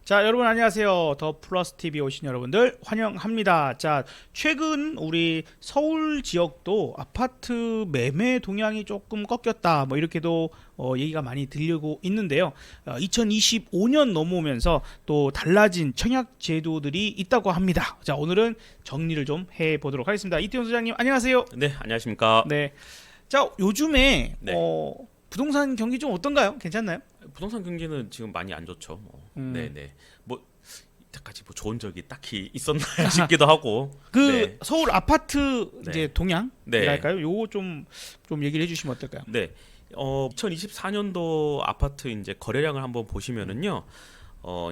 자, 여러분 안녕하세요. 더 플러스 TV 오신 여러분들 환영합니다. 자, 최근 우리 서울 지역도 아파트 매매 동향이 조금 꺾였다. 뭐 이렇게도 얘기가 많이 들리고 있는데요. 2025년 넘어오면서 또 달라진 청약 제도들이 있다고 합니다. 자, 오늘은 정리를 좀 해보도록 하겠습니다. 이태원 소장님 안녕하세요. 네, 안녕하십니까. 네. 자, 요즘에 네. 부동산 경기 좀 어떤가요? 괜찮나요? 부동산 경기는 지금 많이 안 좋죠. 네, 네. 뭐 이때까지 뭐 좋은 적이 딱히 있었나 싶기도 하고. 그 네. 서울 아파트 네. 이제 네. 동향이랄까요? 요거 좀 얘기를 해주시면 어떨까요? 네. 2024년도 아파트 이제 거래량을 한번 보시면은요.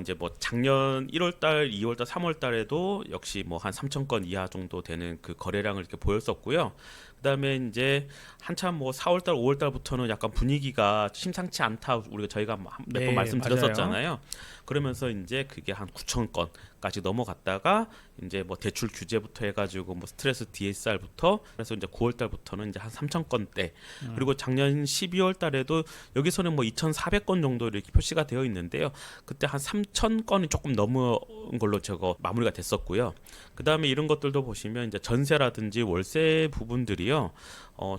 이제 뭐 작년 1월달, 2월달, 3월달에도 역시 뭐 한 3천 건 이하 정도 되는 그 거래량을 이렇게 보였었고요. 그다음에 이제 한참 뭐 4월달, 5월달부터는 약간 분위기가 심상치 않다 우리가 저희가 몇 번 네, 말씀드렸었잖아요. 그러면서 이제 그게 한 9천 건까지 넘어갔다가 이제 뭐 대출 규제부터 해가지고 뭐 스트레스 DSR부터 그래서 이제 9월달부터는 이제 한 3천 건대 그리고 작년 12월달에도 여기서는 뭐 2,400건 정도 이렇게 표시가 되어 있는데요. 그때 한 3천 건이 조금 넘은 걸로 저거 마무리가 됐었고요. 그 다음에 이런 것들도 보시면 이제 전세라든지 월세 부분들이요,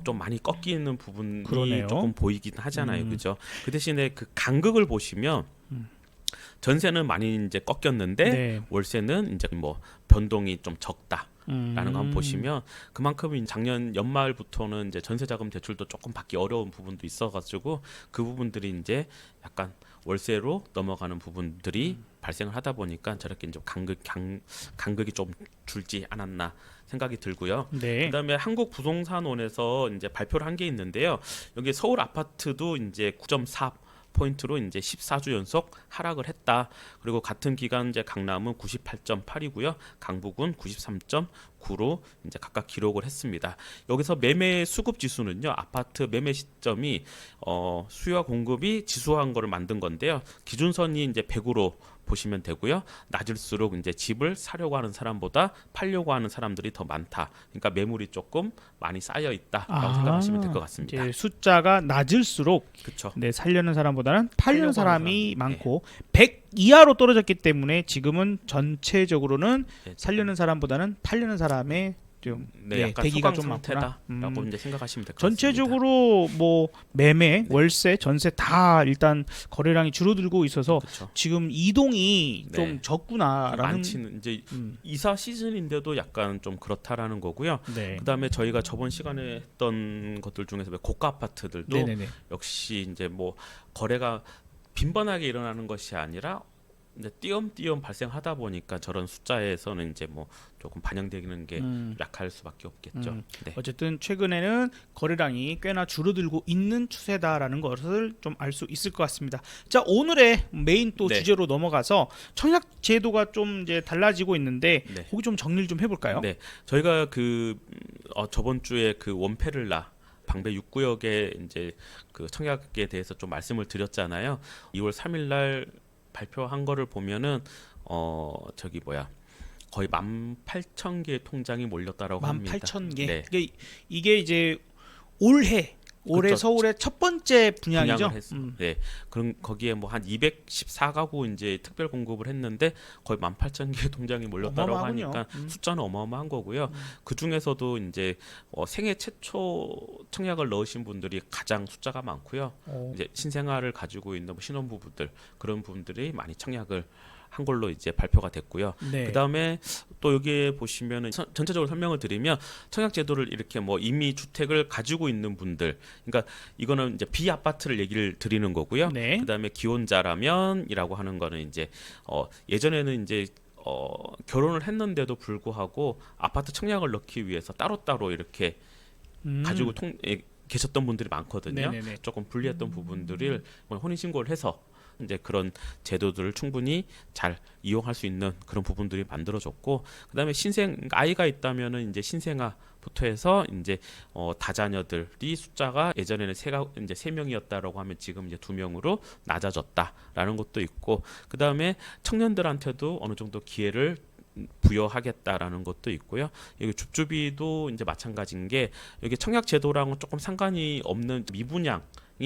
좀 많이 꺾이는 부분이 그러네요. 조금 보이긴 하잖아요, 그죠? 그 대신에 그 간극을 보시면 전세는 많이 이제 꺾였는데 네. 월세는 이제 뭐 변동이 좀 적다. 라는 거 한번 음. 보시면 그만큼 작년 연말부터는 이제 전세자금 대출도 조금 받기 어려운 부분도 있어가지고 그 부분들이 이제 약간 월세로 넘어가는 부분들이 발생을 하다 보니까 저렇게 이제 간극이 좀 줄지 않았나 생각이 들고요. 네. 그다음에 한국부동산원에서 이제 발표를 한 게 있는데요. 여기 서울 아파트도 이제 9.4 포인트로 이제 14주 연속 하락을 했다. 그리고 같은 기간 이제 강남은 98.8이고요. 강북은 93.9로 이제 각각 기록을 했습니다. 여기서 매매 수급 지수는요. 아파트 매매 시점이 수요와 공급이 지수화한 거를 만든 건데요. 기준선이 이제 100으로 보시면 되고요. 낮을수록 이제 집을 사려고 하는 사람보다 팔려고 하는 사람들이 더 많다. 그러니까 매물이 조금 많이 쌓여 있다라고 생각하시면 될 것 같습니다. 이제 숫자가 낮을수록 그렇죠. 네, 살려는 사람보다는 팔려는 팔려고 하는 사람이 사람이, 많고 100 이하로 떨어졌기 때문에 지금은 전체적으로는 네. 살려는 사람보다는 팔려는 사람의 좀 네, 약간 대기가 소강 좀 많구나. 상태다라고 이제 생각하시면 될 것 같습니다. 전체적으로 뭐 매매, 월세, 전세 다 일단 거래량이 줄어들고 있어서 그렇죠. 지금 이동이 네. 좀 적구나라는. 많지는 이제 음, 이사 시즌인데도 약간 좀 그렇다라는 거고요. 네. 그다음에 저희가 저번 시간에 했던 것들 중에서 고가 아파트들도 네네네. 역시 이제 뭐 거래가 빈번하게 일어나는 것이 아니라 이제 띄엄띄엄 발생하다 보니까 저런 숫자에서는 이제 뭐 조금 반영되는 게 약할 수밖에 없겠죠. 네. 어쨌든 최근에는 거래량이 꽤나 줄어들고 있는 추세다라는 것을 좀 알 수 있을 것 같습니다. 자, 오늘의 메인 또 네. 주제로 넘어가서 청약 제도가 좀 이제 달라지고 있는데 네. 거기 좀 정리를 좀 해볼까요? 네, 저희가 그 저번 주에 그 원페를라 방배 6구역에 이제 그 청약에 대해서 좀 말씀을 드렸잖아요. 2월 3일 날 발표한 거를 보면은 저기 뭐야 거의 18,000개의 통장이 몰렸다라고 합니다. 18,000개. 네. 이게 이제 올해 그렇죠. 서울의 첫 번째 분양이죠. 분양을 네. 그럼 거기에 뭐 한 214가구 이제 특별 공급을 했는데 거의 18,000개의 통장이 몰렸다라고 어마어마하군요. 하니까 숫자는 어마어마한 거고요. 그 중에서도 이제 생애 최초 청약을 넣으신 분들이 가장 숫자가 많고요. 이제 신생아를 가지고 있는 뭐 신혼부부들 그런 분들이 많이 청약을 한 걸로 이제 발표가 됐고요. 네. 그다음에 또 여기에 보시면은 전체적으로 설명을 드리면 청약 제도를 이렇게 뭐 이미 주택을 가지고 있는 분들, 그러니까 이거는 이제 비아파트를 얘기를 드리는 거고요. 네. 그다음에 기혼자라면이라고 하는 거는 이제 예전에는 이제 결혼을 했는데도 불구하고 아파트 청약을 넣기 위해서 따로따로 이렇게 가지고 계셨던 분들이 많거든요. 네네네. 조금 불리했던 부분들을 혼인신고를 해서 이제 그런 제도들을 충분히 잘 이용할 수 있는 그런 부분들이 만들어졌고, 그다음에 아이가 있다면은 이제 신생아부터 해서 이제 다자녀들이 숫자가 예전에는 이제 3명이었다라고 하면 지금 이제 2명으로 낮아졌다라는 것도 있고, 그다음에 청년들한테도 어느 정도 기회를 부여하겠다라는 것도 있고요. 여기 줍줍이도 이제 마찬가지인 게 여기 청약 제도랑은 조금 상관이 없는 미분양이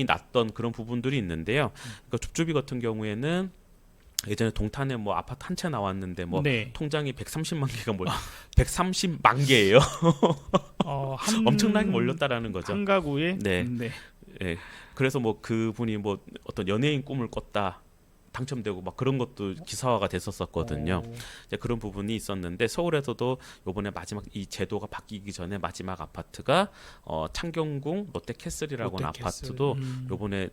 났던 그런 부분들이 있는데요. 그러니까 줍줍이 같은 경우에는 예전에 동탄에 뭐 아파트 한 채 나왔는데 뭐 네. 통장이 130만 개가 130만 개예요. 엄청나게 몰렸다라는 거죠. 한 가구에 네. 네. 예. 그래서 뭐 그분이 뭐 어떤 연예인 꿈을 꿨다 당첨되고 막 그런 것도 기사화가 됐었거든요. 이제 그런 부분이 있었는데 서울에서도 요번에 마지막 이 제도가 바뀌기 전에 마지막 아파트가 창경궁 롯데캐슬이라고 하는 롯데캐슬. 아파트도 요번에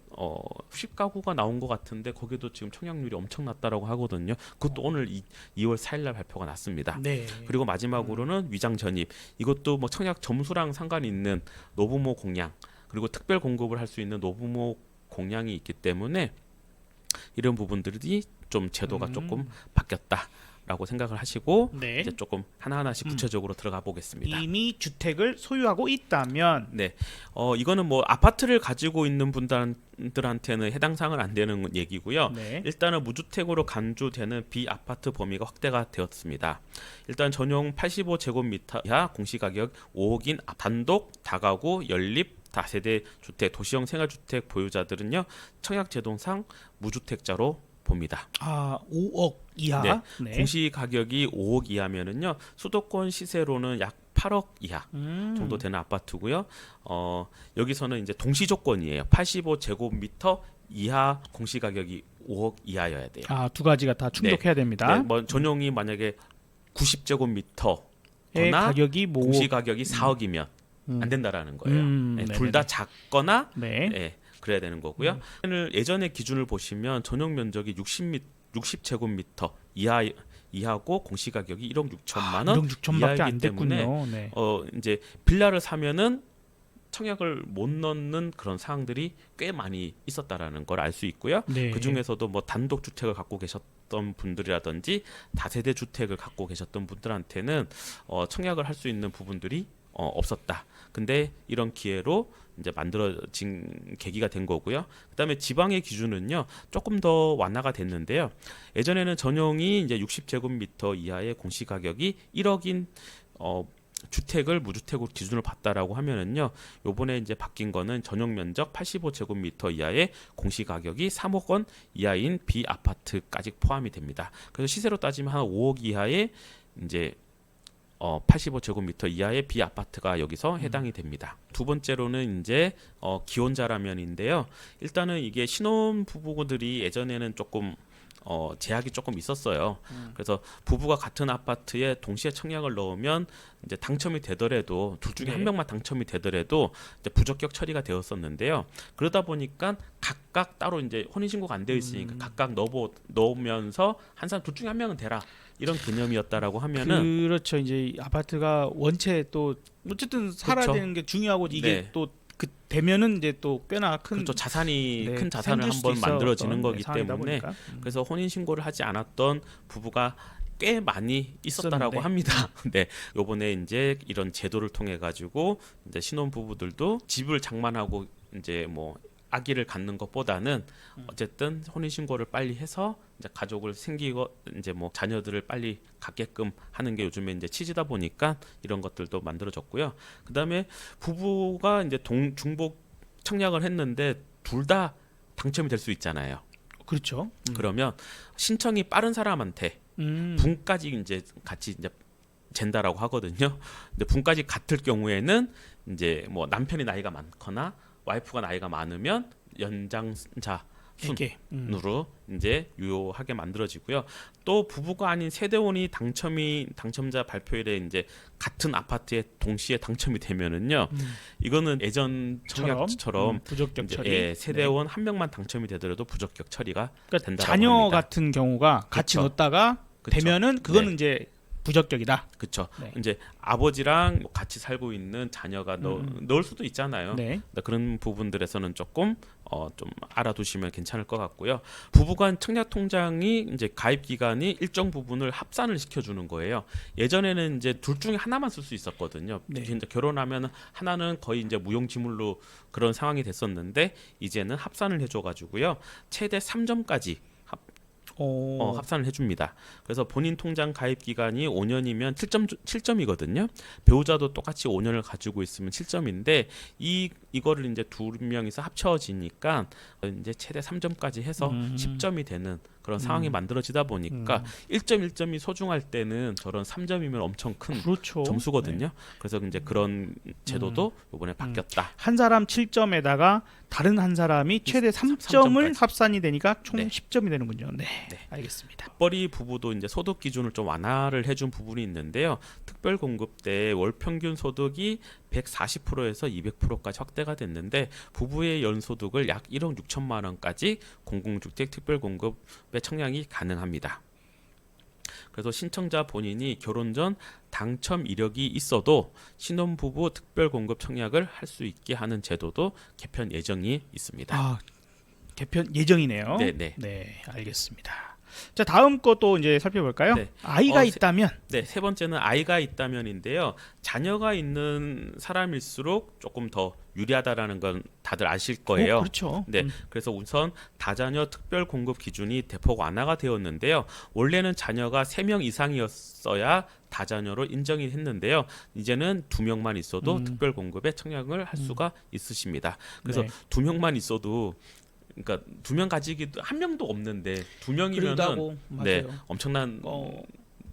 10가구가 나온 것 같은데 거기도 지금 청약률이 엄청 낮다라고 하거든요. 그것도 오늘 2월 4일 날 발표가 났습니다. 네. 그리고 마지막으로는 위장 전입. 이것도 뭐 청약 점수랑 상관이 있는 노부모 공약 그리고 특별 공급을 할 수 있는 노부모 공약이 있기 때문에 이런 부분들이 좀 제도가 조금 바뀌었다라고 생각을 하시고 네. 이제 조금 하나하나씩 구체적으로 들어가 보겠습니다. 이미 주택을 소유하고 있다면 네, 이거는 뭐 아파트를 가지고 있는 분들한테는 해당 사항은 안 되는 얘기고요. 네. 일단은 무주택으로 간주되는 비아파트 범위가 확대가 되었습니다. 일단 전용 85제곱미터 이하 공시가격 5억인 단독 다가구 연립 다세대 주택 도시형 생활주택 보유자들은요 청약제도상 무주택자로 봅니다. 5억 이하. 네. 네. 공시가격이 5억 이하면은요 수도권 시세로는 약 8억 이하 정도 되는 아파트고요. 여기서는 이제 동시 조건이에요. 85제곱미터 이하 공시가격이 5억 이하여야 돼요. 두 가지가 다 충족해야 됩니다. 네, 뭐 전용이 만약에 90제곱미터 의 거나 가격이 뭐 공시가격이 4억이면 안 된다라는 거예요. 둘 다 작거나 네. 예, 그래야 되는 거고요. 예전의 기준을 보시면 전용 면적이 60제곱미터 이하고 공시가격이 1억 6천만 원 1억 6천밖에 안 이하이기 때문에 됐군요. 네. 이제 빌라를 사면은 청약을 못 넣는 그런 사항들이 꽤 많이 있었다라는 걸 알 수 있고요. 네. 그 중에서도 뭐 단독 주택을 갖고 계셨던 분들이라든지 다세대 주택을 갖고 계셨던 분들한테는 청약을 할 수 있는 부분들이 없었다. 근데 이런 기회로 이제 만들어진 계기가 된 거고요. 그다음에 지방의 기준은요 조금 더 완화가 됐는데요. 예전에는 전용이 이제 60제곱미터 이하의 공시가격이 1억인 주택을 무주택으로 기준을 봤다라고 하면은요. 요번에 이제 바뀐 거는 전용 면적 85제곱미터 이하의 공시가격이 3억 원 이하인 비아파트까지 포함이 됩니다. 그래서 시세로 따지면 한 5억 이하의 이제 85제곱미터 이하의 비아파트가 여기서 해당이 됩니다. 두 번째로는 이제 기혼자라면인데요. 일단은 이게 신혼 부부들이 예전에는 조금 제약이 조금 있었어요. 그래서 부부가 같은 아파트에 동시에 청약을 넣으면 이제 당첨이 되더라도 둘 중에 한 명만 당첨이 되더라도 이제 부적격 처리가 되었었는데요. 그러다 보니까 각각 따로 이제 혼인신고가 안 되어 있으니까 각각 넣으면서 한 사람 둘 중에 한 명은 되라. 이런 개념이었다라고 하면은 그렇죠. 이제 아파트가 원체 또 어쨌든 살아야 그렇죠. 되는 게 중요하고 이게 네. 또 그 되면은 이제 또 꽤나 큰 그렇죠. 자산이 네, 큰 자산을 생길 수도 한번 만들어지는 있었던, 거기 상황이다 때문에 보니까. 그래서 혼인 신고를 하지 않았던 부부가 꽤 많이 있었다라고 합니다. 네, 요번에 이제 이런 제도를 통해 가지고 이제 신혼 부부들도 집을 장만하고 이제 뭐 아기를 갖는 것보다는 어쨌든 혼인 신고를 빨리 해서 이제 가족을 생기고 이제 뭐 자녀들을 빨리 갖게끔 하는 게 요즘에 이제 취지다 보니까 이런 것들도 만들어졌고요. 그다음에 부부가 이제 중복 청약을 했는데 둘 다 당첨이 될 수 있잖아요. 그렇죠. 그러면 신청이 빠른 사람한테 분까지 이제 같이 이제 잰다라고 하거든요. 근데 분까지 같을 경우에는 이제 뭐 남편이 나이가 많거나 와이프가 나이가 많으면 연장자 순으로 이제 유효하게 만들어지고요. 또 부부가 아닌 세대원이 당첨자 발표일에 이제 같은 아파트에 동시에 당첨이 되면은요. 이거는 예전 청약처럼 부적격 이제, 처리. 세대원 한 명만 당첨이 되더라도 부적격 처리가 그러니까 된다고 자녀 합니다. 같은 경우가 같이 그쵸. 넣었다가 그쵸. 되면은 그거는 네. 이제 부적격이다. 그렇죠. 네. 이제 아버지랑 같이 살고 있는 자녀가 넣을 수도 있잖아요. 네. 그런 부분들에서는 조금 좀 알아두시면 괜찮을 것 같고요. 부부간 청약 통장이 이제 가입 기간이 일정 부분을 합산을 시켜주는 거예요. 예전에는 이제 둘 중에 하나만 쓸 수 있었거든요. 네. 이제 결혼하면 하나는 거의 이제 무용지물로 그런 상황이 됐었는데 이제는 합산을 해줘가지고요. 최대 3점까지 합산을 해줍니다. 그래서 본인 통장 가입 기간이 5년이면 7점이거든요. 배우자도 똑같이 5년을 가지고 있으면 7점인데 이거를 이제 두 명이서 합쳐지니까 이제 최대 3점까지 해서 10점이 되는 그런 상황이 만들어지다 보니까 1점 1점이 소중할 때는 저런 3점이면 엄청 큰 그렇죠. 점수거든요. 그래서 이제 그런 제도도 이번에 바뀌었다. 한 사람 7점에다가 다른 한 사람이 최대 3점을 3점까지. 합산이 되니까 총 네. 10점이 되는군요. 네. 네. 알겠습니다. 맞벌이 부부도 이제 소득 기준을 좀 완화를 해준 부분이 있는데요. 특별 공급 때 월 평균 소득이 140%에서 200%까지 확대가 됐는데 부부의 연소득을 약 1억 6천만 원까지 공공주택 특별 공급의 청약이 가능합니다. 그래서 신청자 본인이 결혼 전 당첨 이력이 있어도 신혼부부 특별 공급 청약을 할 수 있게 하는 제도도 개편 예정이 있습니다. 아, 개편 예정이네요. 네네. 네, 알겠습니다. 자, 다음 것도 이제 살펴볼까요? 네. 아이가 있다면 네, 세 번째는 아이가 있다면인데요. 자녀가 있는 사람일수록 조금 더 유리하다라는 건 다들 아실 거예요. 그렇죠. 네, 그래서 우선 다자녀 특별 공급 기준이 대폭 완화가 되었는데요. 원래는 자녀가 3명 이상이었어야 다자녀로 인정이 했는데요. 이제는 2명만 있어도 특별 공급에 청약을 할 수가 있으십니다. 그래서 네. 2명만 있어도 그러니까 2명 가지기도 1명도 없는데 2명이면은 그러다고 네, 맞아요. 엄청난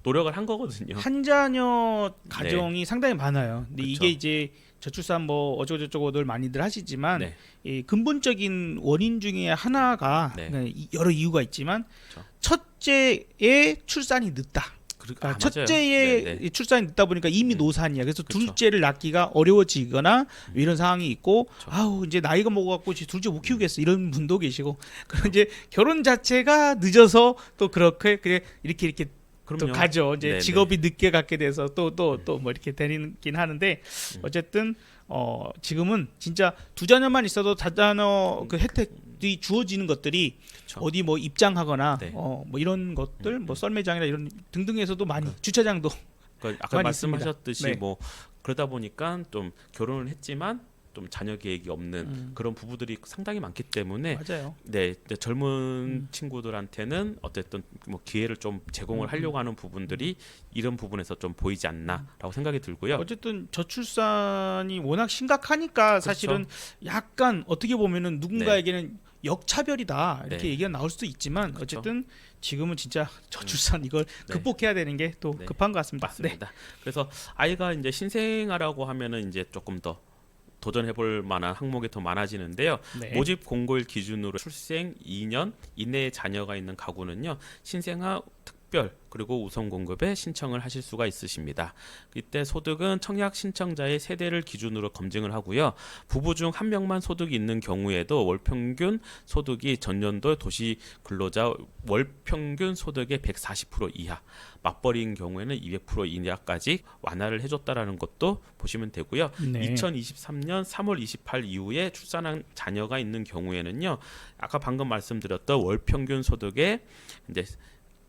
노력을 한 거거든요. 한 자녀 가정이 상당히 많아요. 근데 그쵸. 이게 이제 저출산 뭐 어쩌고저쩌고들 많이들 하시지만 네. 이 근본적인 원인 중에 하나가 네. 그러니까 여러 이유가 있지만 그쵸. 첫째의 출산이 늦다. 그러니까 맞아요. 첫째의 네, 네. 출산이 늦다 보니까 이미 노산이야. 그래서 그쵸. 둘째를 낳기가 어려워지거나 이런 상황이 있고 그쵸. 아우 이제 나이가 먹어갖고 이제 둘째 못 키우겠어 이런 분도 계시고 그럼 이제 결혼 자체가 늦어서 또 그렇게 이렇게 또 그럼요. 가죠. 이제 네네. 직업이 늦게 갖게 돼서 또 뭐 이렇게 되긴 하는데 어쨌든 지금은 진짜 두 자녀만 있어도 다자녀 그 혜택이 주어지는 것들이 그쵸. 어디 뭐 입장하거나 네. 뭐 이런 것들 뭐 썰매장이나 이런 등등에서도 많이 주차장도 그러니까 아까 많이 말씀하셨듯이 있습니다. 네. 뭐 그러다 보니까 좀 결혼을 했지만 좀 자녀 계획이 없는 그런 부부들이 상당히 많기 때문에 맞아요. 네, 이제 젊은 친구들한테는 어쨌든 뭐 기회를 좀 제공을 하려고 하는 부분들이 이런 부분에서 좀 보이지 않나라고 생각이 들고요. 어쨌든 저출산이 워낙 심각하니까 사실은 약간 어떻게 보면은 누군가에게는 역차별이다 이렇게 네. 얘기가 나올 수도 있지만 그렇죠. 어쨌든 지금은 진짜 저출산 이걸 네. 극복해야 되는 게 또 네. 급한 것 같습니다. 맞습니다. 그래서 아이가 이제 신생아라고 하면은 이제 조금 더 도전해볼 만한 항목이 더 많아지는데요. 네. 모집 공고일 기준으로 출생 2년 이내에 자녀가 있는 가구는요. 신생아 특별 그리고 우선 공급에 신청을 하실 수가 있으십니다. 이때 소득은 청약 신청자의 세대를 기준으로 검증을 하고요. 부부 중 한 명만 소득이 있는 경우에도 월 평균 소득이 전년도 도시 근로자 월 평균 소득의 140% 이하, 맞벌이인 경우에는 200% 이하까지 완화를 해줬다라는 것도 보시면 되고요. 네. 2023년 3월 28일 이후에 출산한 자녀가 있는 경우에는요. 아까 방금 말씀드렸던 월 평균 소득의 이제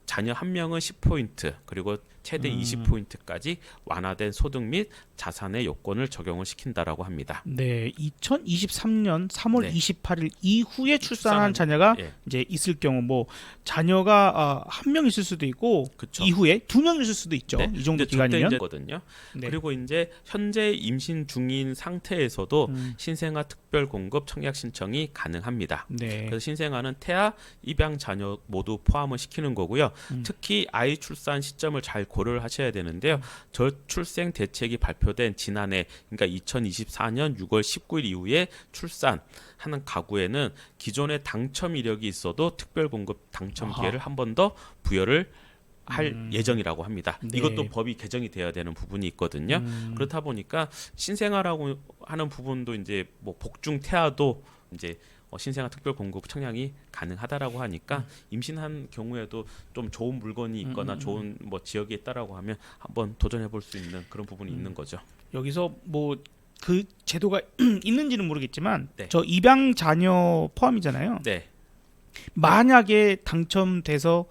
자녀 한 명은 10포인트 그리고 최대 20포인트까지 완화된 소득 및 자산의 요건을 적용을 시킨다라고 합니다. 네, 2023년 3월 네. 28일 이후에 출산한 자녀가 예. 이제 있을 경우 뭐 자녀가 한 명 있을 수도 있고 그쵸. 이후에 2명 있을 수도 있죠. 네. 이 정도 근데 저때 기간이면. 이제거든요. 네. 그리고 이제 현재 임신 중인 상태에서도 신생아 특별 공급 청약 신청이 가능합니다. 네. 그래서 신생아는 태아, 입양 자녀 모두 포함을 시키는 거고요. 특히 아이 출산 시점을 잘 고려를 하셔야 되는데요. 저출생 대책이 발표된 지난해 그러니까 2024년 6월 19일 이후에 출산하는 가구에는 기존에 당첨 이력이 있어도 특별 공급 당첨 기회를 한 번 더 부여를 할 예정이라고 합니다. 네. 이것도 법이 개정이 돼야 되는 부분이 있거든요. 그렇다 보니까 신생아라고 하는 부분도 이제 뭐 복중 태아도 이제 신생아 특별 공급 청약이 가능하다라고 하니까 임신한 경우에도 좀 좋은 물건이 있거나 좋은 뭐 지역에 있다라고 하면 한번 도전해 볼 수 있는 그런 부분이 있는 거죠. 여기서 뭐 그 제도가 있는지는 모르겠지만 네. 저 입양 자녀 포함이잖아요. 네. 만약에 당첨돼서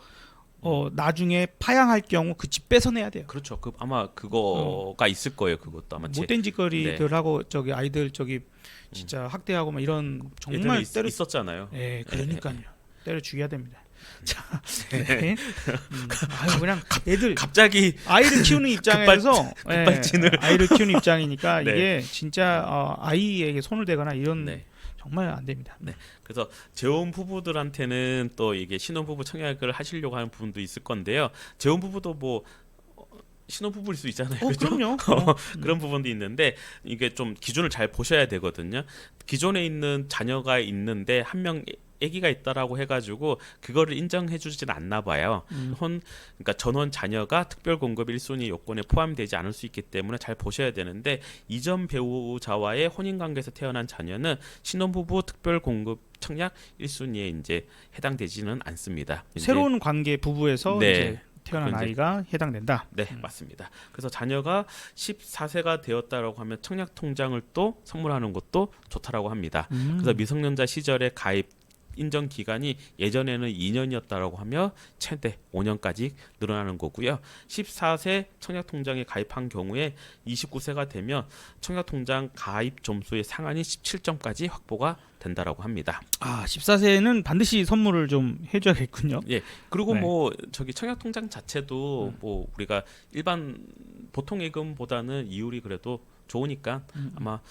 나중에 파양할 경우 그 집 뺏어내야 돼요. 그렇죠. 아마 그거가 있을 거예요. 그것도 아마 못된 짓거리들하고 저기 아이들 저기 진짜 학대하고 막 이런 정말 때려 있었잖아요. 예, 그러니까요. 때려 죽여야 됩니다. 자, 네. 아유, 그냥 애들 갑자기 아이를 키우는 입장에서 급발진을. 아이를 키우는 입장이니까 네. 이게 진짜 아이에게 손을 대거나 이런 네. 정말 안 됩니다. 네. 그래서 재혼 부부들한테는 또 이게 신혼 부부 청약을 하시려고 하는 부분도 있을 건데요. 재혼 부부도 뭐 신혼 부부일 수 있잖아요. 그죠? 그럼요. 그런 부분도 있는데 이게 좀 기준을 잘 보셔야 되거든요. 기존에 있는 자녀가 있는데 한 명 아기가 있다라고 해가지고 그거를 인정해주진 않나 봐요. 그러니까 전원 자녀가 특별공급 1순위 요건에 포함되지 않을 수 있기 때문에 잘 보셔야 되는데 이전 배우자와의 혼인관계에서 태어난 자녀는 신혼부부 특별공급 청약 1순위에 이제 해당되지는 않습니다. 이제 새로운 관계 부부에서 네. 이제 태어난 이제 아이가 해당된다. 네, 맞습니다. 그래서 자녀가 14세가 되었다라고 하면 청약 통장을 또 선물하는 것도 좋다라고 합니다. 그래서 미성년자 시절에 가입 인정 기간이 예전에는 2년이었다라고 하며 최대 5년까지 늘어나는 거고요. 14세 청약 통장에 가입한 경우에 29세가 되면 청약 통장 가입 점수의 상한이 17점까지 확보가 된다라고 합니다. 14세는 반드시 선물을 좀 해줘야겠군요. 예. 그리고 네. 뭐 저기 청약 통장 자체도 뭐 우리가 일반 보통 예금보다는 이율이 그래도 좋으니까 아마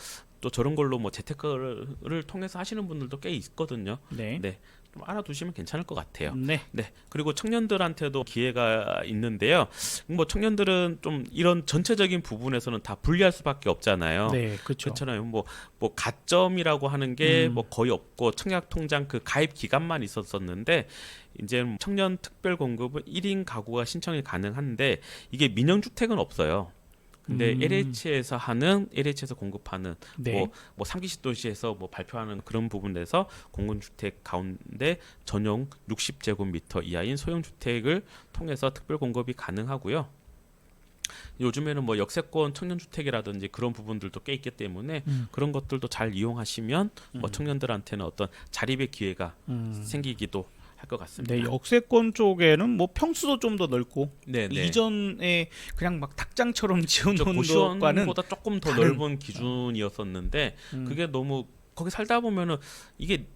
또 저런 걸로 뭐 재테크를 통해서 하시는 분들도 꽤 있거든요. 네. 네. 좀 알아두시면 괜찮을 것 같아요. 네. 네. 그리고 청년들한테도 기회가 있는데요. 뭐 청년들은 좀 이런 전체적인 부분에서는 다 분리할 수밖에 없잖아요. 네, 그렇죠. 그렇잖아요. 뭐 가점이라고 하는 게 뭐 거의 없고 청약 통장 그 가입 기간만 있었었는데 이제 청년 특별 공급은 1인 가구가 신청이 가능한데 이게 민영 주택은 없어요. 근데 LH에서 공급하는 네. 뭐 3기 시도시에서 뭐 발표하는 그런 부분에서 공공주택 가운데 전용 60제곱미터 이하인 소형 주택을 통해서 특별 공급이 가능하고요. 요즘에는 뭐 역세권 청년주택이라든지 그런 부분들도 꽤 있기 때문에 그런 것들도 잘 이용하시면 뭐 청년들한테는 어떤 자립의 기회가 생기기도 할 것 같습니다. 네, 역세권 쪽에는 뭐 평수도 좀 더 넓고 네, 네. 이전에 그냥 막 닭장처럼 지어놓은 것과는 고시원보다 조금 더 다른- 넓은 기준이었었는데 그게 너무 거기 살다 보면은 이게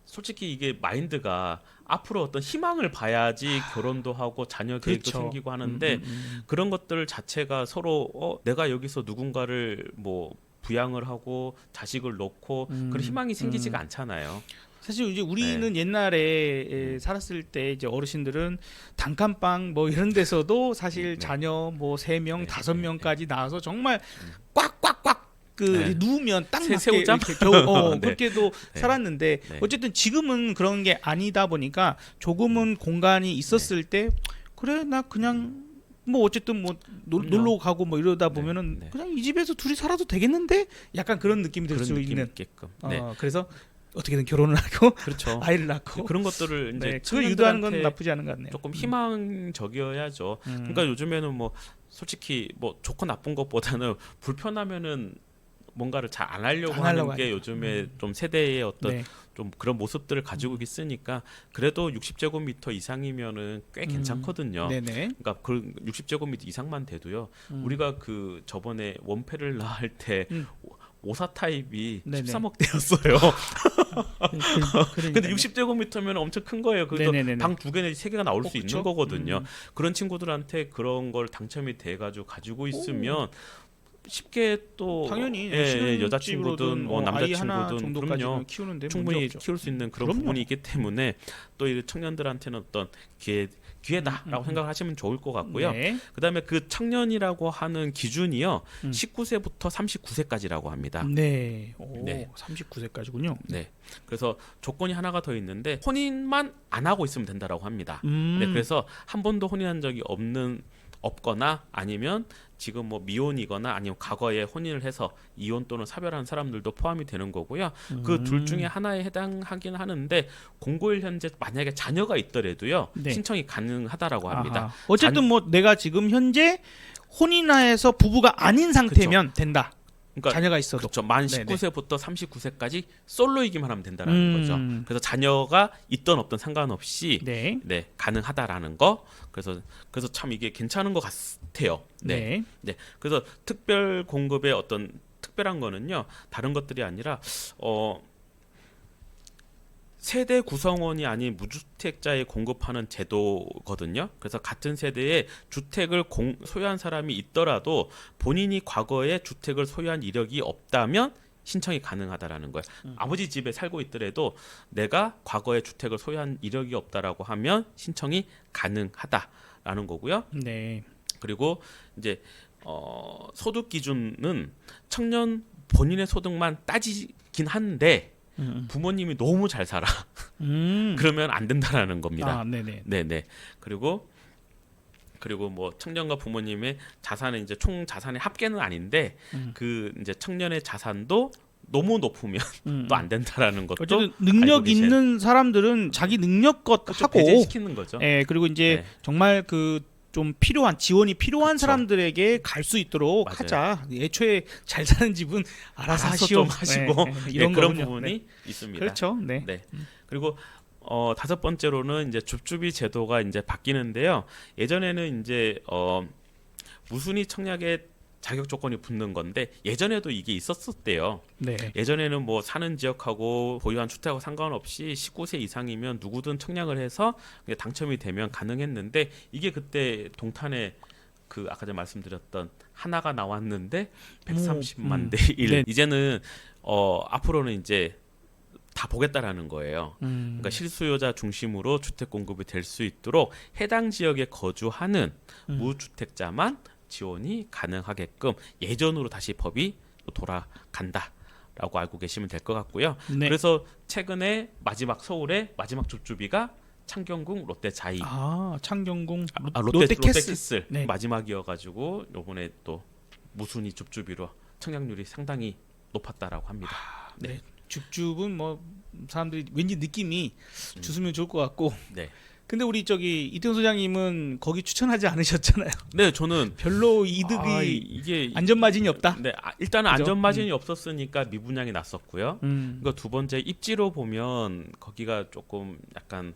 솔직히 이게 마인드가 앞으로 어떤 희망을 봐야지 결혼도 하고 자녀 계획도 그렇죠. 생기고 하는데 그런 것들 자체가 서로 내가 여기서 누군가를 뭐 부양을 하고 자식을 놓고 그런 희망이 생기지가 않잖아요. 사실 이제 우리는 네. 옛날에 살았을 때 이제 어르신들은 단칸방 뭐 이런 데서도 사실 네. 자녀 뭐 3명, 네. 5명까지 나와서 정말 꽉꽉꽉 그 네. 누우면 딱 맞게 새우잠? 이렇게 겨우 네. 그렇게도 네. 살았는데 네. 어쨌든 지금은 그런 게 아니다 보니까 조금은 공간이 있었을 때 그래 나 그냥 뭐 어쨌든 뭐 그럼요. 놀러 가고 뭐 이러다 네. 보면은 네. 그냥 이 집에서 둘이 살아도 되겠는데 약간 그런 느낌이 들 그런 수 느낌이 있는 있게끔. 네. 그래서 어떻게든 결혼을 하고 그렇죠. 아이를 낳고 그런 것들을 이제 네, 그걸 유도하는 건 청년들한테 나쁘지 않은 것 같네요. 조금 희망적이어야죠. 그러니까 요즘에는 뭐 솔직히 뭐 좋고 나쁜 것보다는 불편하면은 뭔가를 잘 안 하려고 안 하려고 하는 게 하니까. 요즘에 좀 세대의 어떤 네. 좀 그런 모습들을 가지고 있으니까 그래도 60제곱미터 이상이면은 꽤 괜찮거든요. 네네. 그러니까 그 60제곱미터 이상만 돼도요. 우리가 그 저번에 원패를 나할 때 오사 타입이 네네. 13억 대였어요. 근데 그러니까요. 60제곱미터면 엄청 큰 거예요. 그래서 네네네네. 방 2개 내지 3개가 나올 수 그쵸? 있는 거거든요. 그런 친구들한테 그런 걸 당첨이 돼가지고 가지고 있으면 쉽게 또 당연히 여자친구든 뭐 아이 하나 남자친구든 정도까지는 그럼요. 키우는데 충분히 문제 없죠. 키울 수 있는 그런 그럼요. 부분이 있기 때문에 또 이 청년들한테는 어떤 기회다라고 생각하시면 좋을 것 같고요. 네. 그다음에 그 청년이라고 하는 기준이요. 19세부터 39세까지라고 합니다. 네. 오, 네. 39세까지군요. 네. 그래서 조건이 하나가 더 있는데 혼인만 안 하고 있으면 된다라고 합니다. 네. 그래서 한 번도 혼인한 적이 없거나 아니면 지금 뭐 미혼이거나 아니면 과거에 혼인을 해서 이혼 또는 사별한 사람들도 포함이 되는 거고요. 그 둘 중에 하나에 해당하긴 하는데 공고일 현재 만약에 자녀가 있더라도요. 네. 신청이 가능하다라고 합니다. 아하. 어쨌든 뭐 내가 지금 현재 혼인하에서 부부가 아닌 상태면 된다. 그러니까 자녀가 있어도. 그렇죠. 만 네네. 19세부터 39세까지 솔로이기만 하면 된다라는 거죠. 그래서 자녀가 있던 없던 상관없이 네. 네, 가능하다라는 거. 그래서 참 이게 괜찮은 것 같아요. 네. 네. 네. 그래서 특별 공급의 어떤 특별한 거는요. 다른 것들이 아니라 세대 구성원이 아닌 무주택자에 공급하는 제도거든요. 그래서 같은 세대에 주택을 소유한 사람이 있더라도 본인이 과거에 주택을 소유한 이력이 없다면 신청이 가능하다라는 거예요. 아버지 집에 살고 있더라도 내가 과거에 주택을 소유한 이력이 없다라고 하면 신청이 가능하다라는 거고요. 네. 그리고 이제 소득 기준은 청년 본인의 소득만 따지긴 한데 부모님이 너무 잘 살아. 그러면 안 된다라는 겁니다. 아, 네네. 네네. 그리고 뭐 청년과 부모님의 자산은 이제 총 자산의 합계는 아닌데 그 이제 청년의 자산도 너무 높으면 또 안 된다라는 것도 어쨌든 능력 알고 계셔야 있는 사람들은 자기 능력껏 그렇죠. 하고, 배제시키는 거죠. 예, 그리고 이제 네. 정말 그 좀 필요한 지원이 필요한 그쵸. 사람들에게 갈 수 있도록 맞아요. 하자. 애초에 잘 사는 집은 알아서 알아서 하시오. 좀 하시고 이런 그런 거군요. 부분이 네. 있습니다. 그렇죠. 네. 네. 그리고 다섯 번째로는 이제 줍줍이 제도가 이제 바뀌는데요. 예전에는 이제 무순위 청약에 자격 조건이 붙는 건데 예전에도 이게 있었었대요. 네. 예전에는 뭐 사는 지역하고 보유한 주택하고 상관없이 19세 이상이면 누구든 청약을 해서 당첨이 되면 가능했는데 이게 그때 동탄에 그 아까 전에 말씀드렸던 하나가 나왔는데 130만 대 1. 네. 이제는 앞으로는 이제 다 보겠다라는 거예요. 그러니까 실수요자 중심으로 주택 공급이 될 수 있도록 해당 지역에 거주하는 무주택자만 지원이 가능하게끔 예전으로 다시 법이 돌아간다라고 알고 계시면 될 것 같고요. 네. 그래서 최근에 마지막 서울의 마지막 줍줍이가 창경궁 롯데자이 창경궁 롯데캐슬 롯데캐슬. 네. 마지막이어가지고 요번에 또 무순위 줍줍이로 청약률이 상당히 높았다라고 합니다. 네. 줍줍은 뭐 사람들이 왠지 느낌이 주스면 좋을 것 같고. 네. 근데 우리 저기 이태원 소장님은 거기 추천하지 않으셨잖아요. 네, 저는 별로 이득이 이게 안전 마진이 없다. 네, 일단은 그죠? 안전 마진이 없었으니까 미분양이 났었고요. 음. 그리고 두 번째 입지로 보면 거기가 조금 약간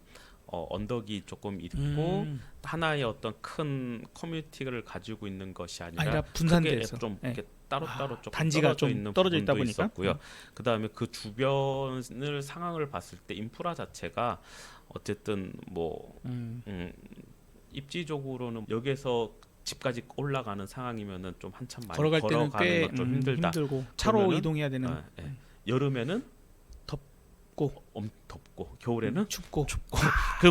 언덕이 조금 있고 하나의 어떤 큰 커뮤니티를 가지고 있는 것이 아니라 크게 분산돼서. 좀 네. 이렇게 따로따로 조금 단지가 떨어져 좀 있는 떨어져 있다 부분도 보니까. 있었고요. 그다음에 그 주변을 상황을 봤을 때 인프라 자체가 어쨌든 뭐 입지적으로는 여기에서 집까지 올라가는 상황이면은 좀 한참 많이 걸어갈 때는 걸어가는 꽤 건 좀 힘들다. 힘들고 차로 그러면은, 이동해야 되는 여름에는 덥고 덥고 겨울에는 춥고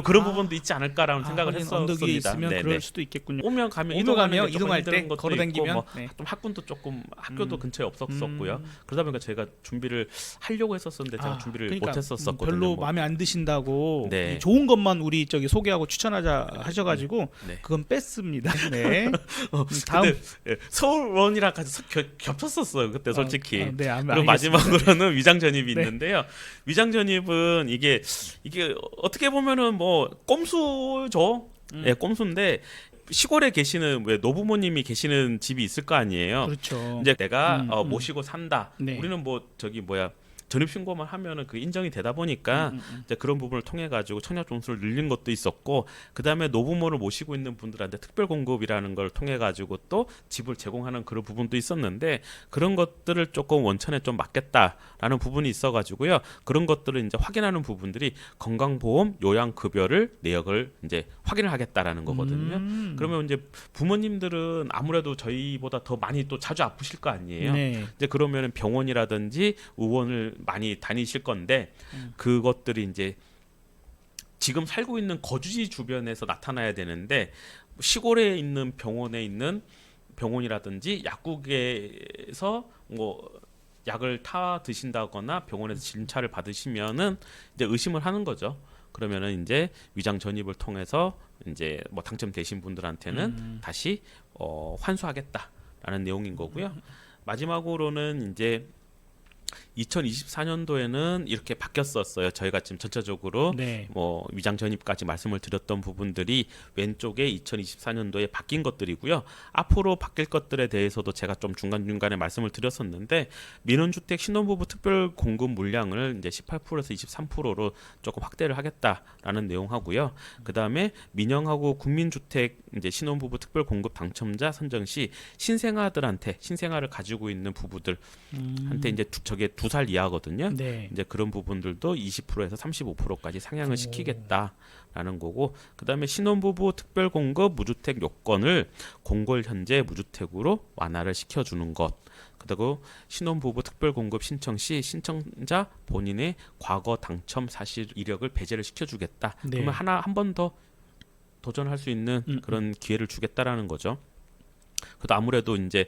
그런 부분도 있지 않을까라는 생각을 하긴 했었습니다. 언덕 위에 있으면 네네. 그럴 수도 있겠군요. 오면 가면 오면 가면 이동하는 게 조금 이동할 힘든 때 것도 걸어다니면 있고 뭐 네. 좀 학군도 조금 학교도 근처에 없었었고요. 그러다 보니까 제가 준비를 하려고 했었었는데 제가 준비를 그러니까 못했었었거든요. 별로 뭐. 마음에 안 드신다고 네. 이 좋은 것만 우리 저기 소개하고 추천하자 하셔가지고 네. 그건 뺐습니다. 네. 다음 근데 서울원이랑 같이 겹쳤었어요 그때 솔직히. 네, 그리고 마지막으로는 위장 전입이 네. 있는데요. 위장 전입은 이게 어떻게 보면은 뭐 꼼수죠. 예, 꼼수인데 시골에 계시는 왜 노부모님이 계시는 집이 있을 거 아니에요. 그렇죠. 이제 내가 모시고 산다. 네. 우리는 뭐 저기 뭐야 전입 신고만 하면은 그 인정이 되다 보니까 이제 그런 부분을 통해 가지고 청약 점수를 늘린 것도 있었고 그 다음에 노부모를 모시고 있는 분들한테 특별 공급이라는 걸 통해 가지고 또 집을 제공하는 그런 부분도 있었는데 그런 것들을 조금 원천에 좀 맞겠다라는 부분이 있어가지고요. 그런 것들을 이제 확인하는 부분들이 건강보험 요양급여를 내역을 이제 확인을 하겠다라는 거거든요. 그러면 이제 부모님들은 아무래도 저희보다 더 많이 또 자주 아프실 거 아니에요. 네. 이제 그러면은 병원이라든지 의원을 많이 다니실 건데 그것들이 이제 지금 살고 있는 거주지 주변에서 나타나야 되는데 시골에 있는 병원에 있는 병원이라든지 약국에서 뭐 약을 타 드신다거나 병원에서 진찰을 받으시면은 이제 의심을 하는 거죠. 그러면은 이제 위장 전입을 통해서 이제 뭐 당첨되신 분들한테는 다시 환수하겠다라는 내용인 거고요. 마지막으로는 이제 2024년도에는 이렇게 바뀌었었어요. 저희가 지금 전체적으로 네. 뭐 위장 전입까지 말씀을 드렸던 부분들이 왼쪽에 2024년도에 바뀐 것들이고요. 앞으로 바뀔 것들에 대해서도 제가 좀 중간중간에 말씀을 드렸었는데 민원주택 신혼부부 특별 공급 물량을 이제 18%에서 23%로 조금 확대를 하겠다라는 내용하고요. 그다음에 민영하고 국민주택 이제 신혼부부 특별 공급 당첨자 선정 시 신생아들한테 신생아를 가지고 있는 부부들한테 이제 저게 2살 이하거든요. 네. 이제 그런 부분들도 20%에서 35%까지 상향을 시키겠다라는 거고, 그다음에 신혼부부 특별공급 무주택 요건을 공골 현재 무주택으로 완화를 시켜주는 것. 그리고 신혼부부 특별공급 신청 시 신청자 본인의 과거 당첨 사실 이력을 배제를 시켜주겠다. 네. 그러면 한 번 더 도전할 수 있는 그런 기회를 주겠다라는 거죠. 그래도 아무래도 이제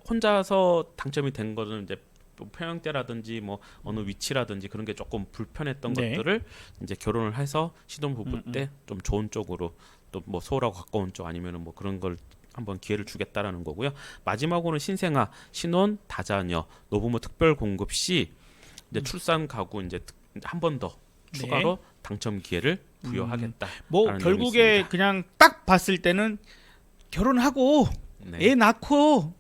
혼자서 당첨이 된 거는 이제 평형대라든지 뭐 어느 위치라든지 그런 게 조금 불편했던 네. 것들을 이제 결혼을 해서 신혼부부 때 좀 좋은 쪽으로, 또 뭐 서울하고 가까운 쪽 아니면은 뭐 그런 걸 한번 기회를 주겠다라는 거고요. 마지막으로는 신생아, 신혼, 다자녀, 노부모 특별 공급 시 이제 출산 가구 이제 한 번 더 네. 추가로 당첨 기회를 부여하겠다. 뭐 라는 결국에 내용이 있습니다. 그냥 딱 봤을 때는 결혼하고 네. 애 낳고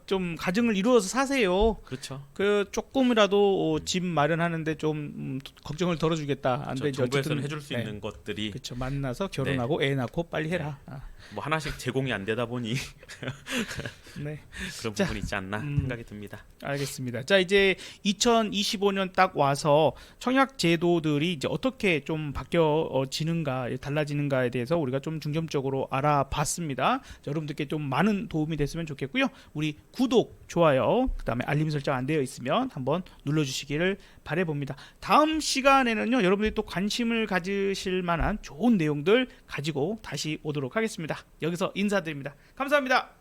좀 가정을 이루어서 사세요. 그렇죠. 그 조금이라도 집 마련하는데 좀 걱정을 덜어주겠다. 안 돼. 정부에서는 해줄 수 있는 것들이 그렇죠. 만나서 결혼하고 애 낳고 빨리 해라. 뭐 하나씩 제공이 안 되다 보니 네, 그런 자, 부분이 있지 않나 생각이 듭니다. 알겠습니다. 자, 이제 2025년 딱 와서 청약 제도들이 이제 어떻게 좀 바뀌어지는가, 달라지는가에 대해서 우리가 좀 중점적으로 알아봤습니다. 자, 여러분들께 좀 많은 도움이 됐으면 좋겠고요. 우리 구독, 좋아요, 그다음에 알림 설정 안 되어 있으면 한번 눌러주시기를 바라봅니다. 다음 시간에는요, 여러분들이 또 관심을 가지실 만한 좋은 내용들 가지고 다시 오도록 하겠습니다. 여기서 인사드립니다. 감사합니다.